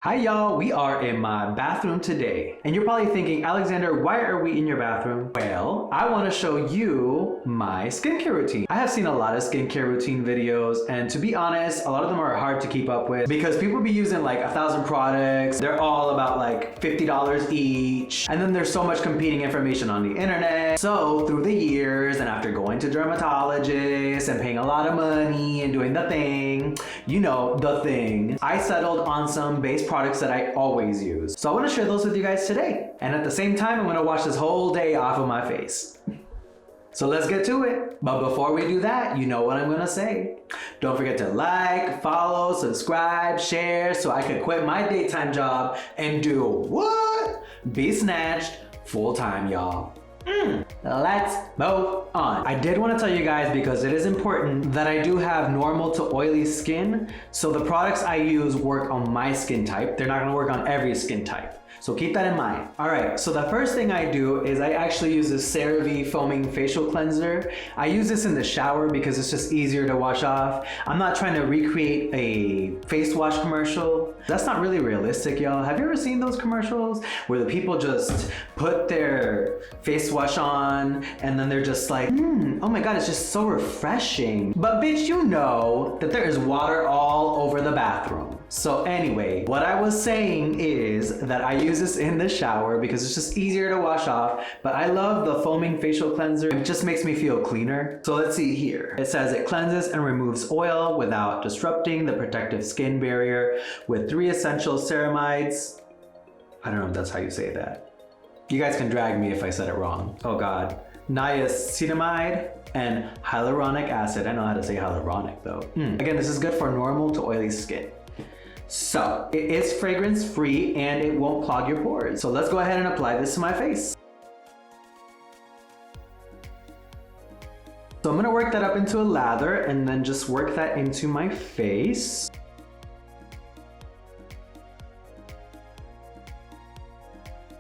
Hi y'all, we are in my bathroom today. And you're probably thinking, Alexander, why are we in your bathroom? Well, I want to show you my skincare routine. I have seen a lot of skincare routine videos, and to be honest, a lot of them are hard to keep up with because people be using like 1,000 products. They're all about like $50 each. And then there's so much competing information on the internet. So through the years and after going to dermatologists and paying a lot of money and doing the thing, you know, the thing, I settled on some base products that I always use. So I want to share those with you guys today. And at the same time, I'm going to wash this whole day off of my face. So let's get to it. But before we do that, you know what I'm going to say. Don't forget to like, follow, subscribe, share so I could quit my daytime job and do what? Be snatched full time, y'all. Let's move on. I did want to tell you guys, because it is important, that I do have normal to oily skin. So the products I use work on my skin type. They're not going to work on every skin type. So keep that in mind. All right, so the first thing I do is I actually use this CeraVe Foaming Facial Cleanser. I use this in the shower because it's just easier to wash off. I'm not trying to recreate a face wash commercial. That's not really realistic, y'all. Have you ever seen those commercials where the people just put their face wash on and then they're just like, oh my God, it's just so refreshing. But bitch, you know that there is water all over the bathroom. So anyway, what I was saying is that I use this in the shower because it's just easier to wash off, but I love the foaming facial cleanser. It just makes me feel cleaner. So let's see here. It says it cleanses and removes oil without disrupting the protective skin barrier with 3 essential ceramides. I don't know if that's how you say that. You guys can drag me if I said it wrong. Oh God. Niacinamide and hyaluronic acid. I know how to say hyaluronic though. Again, this is good for normal to oily skin. So it is fragrance free and it won't clog your pores. So let's go ahead and apply this to my face. So I'm gonna work that up into a lather and then just work that into my face.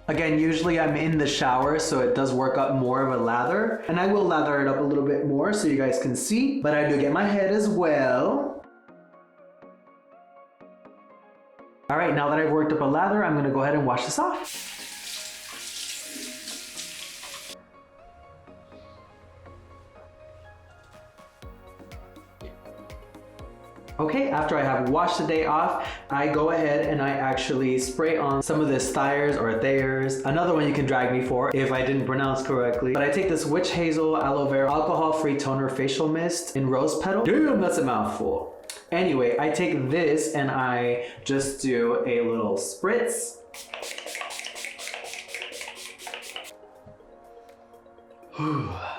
Again, usually I'm in the shower, so it does work up more of a lather. And I will lather it up a little bit more so you guys can see, but I do get my head as well. All right, now that I've worked up a lather, I'm gonna go ahead and wash this off. Okay, after I have washed the day off, I go ahead and I actually spray on some of this Thayers or Thayers, another one you can drag me for if I didn't pronounce correctly. But I take this Witch Hazel Aloe Vera Alcohol-Free Toner Facial Mist in Rose Petal. Damn, that's a mouthful. Anyway, I take this and I just do a little spritz.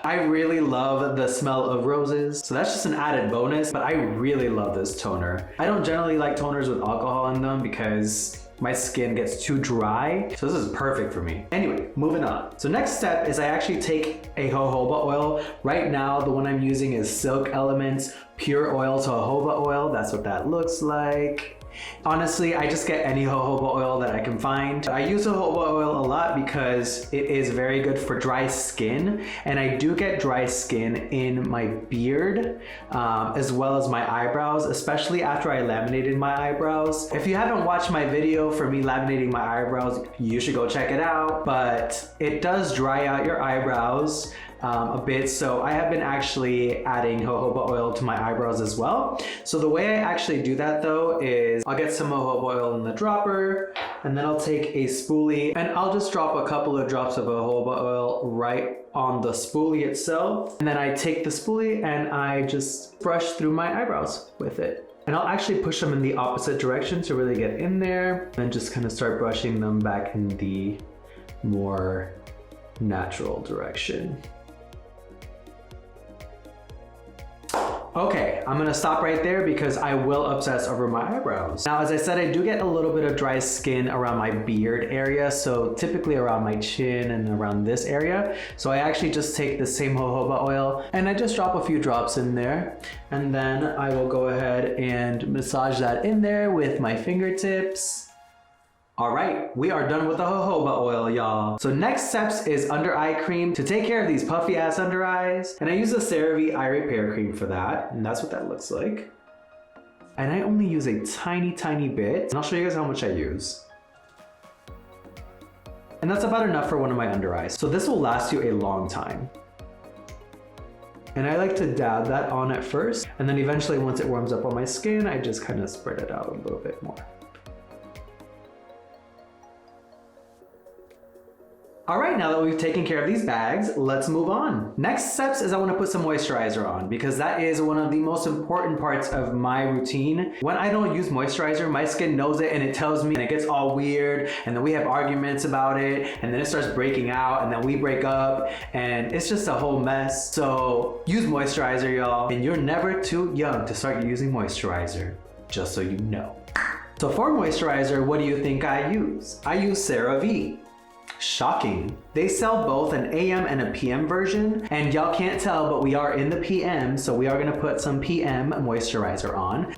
I really love the smell of roses, so that's just an added bonus, but I really love this toner. I don't generally like toners with alcohol in them because my skin gets too dry, so this is perfect for me. Anyway, moving on. So next step is I actually take a jojoba oil. Right now, the one I'm using is Silk Elements Pure Oil to Jojoba Oil. That's what that looks like. Honestly, I just get any jojoba oil that I can find. I use jojoba oil a lot because it is very good for dry skin, and I do get dry skin in my beard as well as my eyebrows, especially after I laminated my eyebrows. If you haven't watched my video for me laminating my eyebrows, you should go check it out, but it does dry out your eyebrows a bit, so I have been actually adding jojoba oil to my eyebrows as well. So the way I actually do that though is I'll get some jojoba oil in the dropper, and then I'll take a spoolie and I'll just drop a couple of drops of jojoba oil right on the spoolie itself, and then I take the spoolie and I just brush through my eyebrows with it. And I'll actually push them in the opposite direction to really get in there, and just kind of start brushing them back in the more natural direction. Okay, I'm gonna stop right there because I will obsess over my eyebrows. Now, as I said, I do get a little bit of dry skin around my beard area, so typically around my chin and around this area. So I actually just take the same jojoba oil and I just drop a few drops in there, and then I will go ahead and massage that in there with my fingertips. All right, we are done with the jojoba oil, y'all. So next steps is under eye cream to take care of these puffy ass under eyes. And I use the CeraVe Eye Repair Cream for that. And that's what that looks like. and I only use a tiny bit. And I'll show you guys how much I use. And that's about enough for one of my under eyes. So this will last you a long time. And I like to dab that on at first, and then eventually once it warms up on my skin, I just kind of spread it out a little bit more. All right, now that we've taken care of these bags, let's move on. Next steps is I want to put some moisturizer on because that is one of the most important parts of my routine. When I don't use moisturizer, my skin knows it and it tells me, and it gets all weird, and then we have arguments about it, and then it starts breaking out, and then we break up, and it's just a whole mess. So use moisturizer, y'all, and you're never too young to start using moisturizer, just so you know. So for moisturizer, what do you think I use? I use CeraVe. Shocking. They sell both an AM and a PM version, and y'all can't tell, but we are in the PM, so we are gonna put some PM moisturizer on.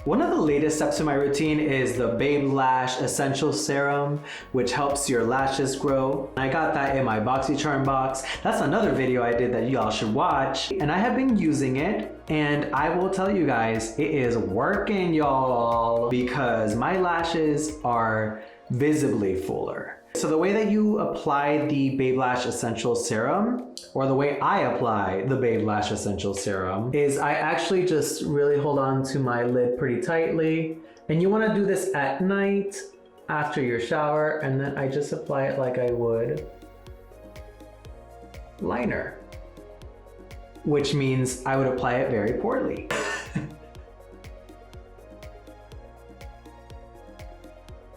One of the latest steps in my routine is the Babe Lash Essential Serum, which helps your lashes grow. I got that in my BoxyCharm box. That's another video I did that y'all should watch. And I have been using it, and I will tell you guys, it is working, y'all, because my lashes are visibly fuller. So the way that you apply the Babe Lash Essential Serum, or the way I apply the Babe Lash Essential Serum, is I actually just really hold on to my lid pretty tightly. And you want to do this at night after your shower, and then I just apply it like I would liner, which means I would apply it very poorly.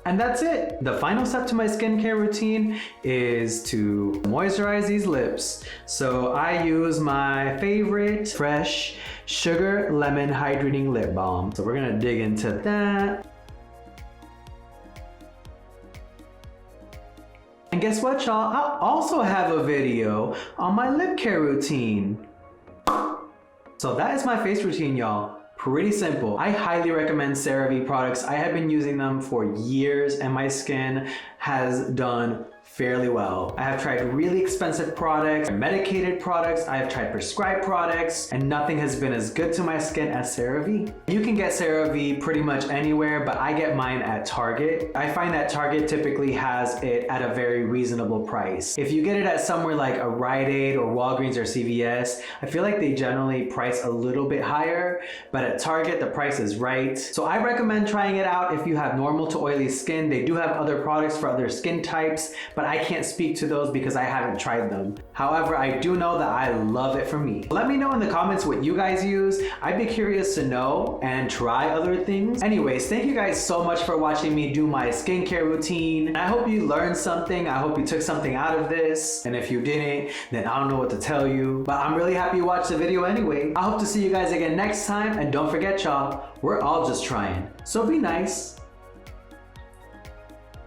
And that's it. The final step to my skincare routine is to moisturize these lips. So I use my favorite Fresh Sugar Lemon Hydrating Lip Balm. So we're gonna dig into that. And guess what, y'all? I also have a video on my lip care routine. So that is my face routine, y'all. Pretty simple. I highly recommend CeraVe products. I have been using them for years and my skin has done fairly well. I have tried really expensive products, medicated products, I have tried prescribed products, and nothing has been as good to my skin as CeraVe. You can get CeraVe pretty much anywhere, but I get mine at Target. I find that Target typically has it at a very reasonable price. If you get it at somewhere like a Rite Aid or Walgreens or CVS, I feel like they generally price a little bit higher, but at Target the price is right. So I recommend trying it out if you have normal to oily skin. They do have other products for other skin types, but I can't speak to those because I haven't tried them. However, I do know that I love it for me. Let me know in the comments what you guys use. I'd be curious to know and try other things. Anyways, thank you guys so much for watching me do my skincare routine. I hope you learned something. I hope you took something out of this. And if you didn't, then I don't know what to tell you. But I'm really happy you watched the video anyway. I hope to see you guys again next time. And don't forget, y'all, we're all just trying. So be nice.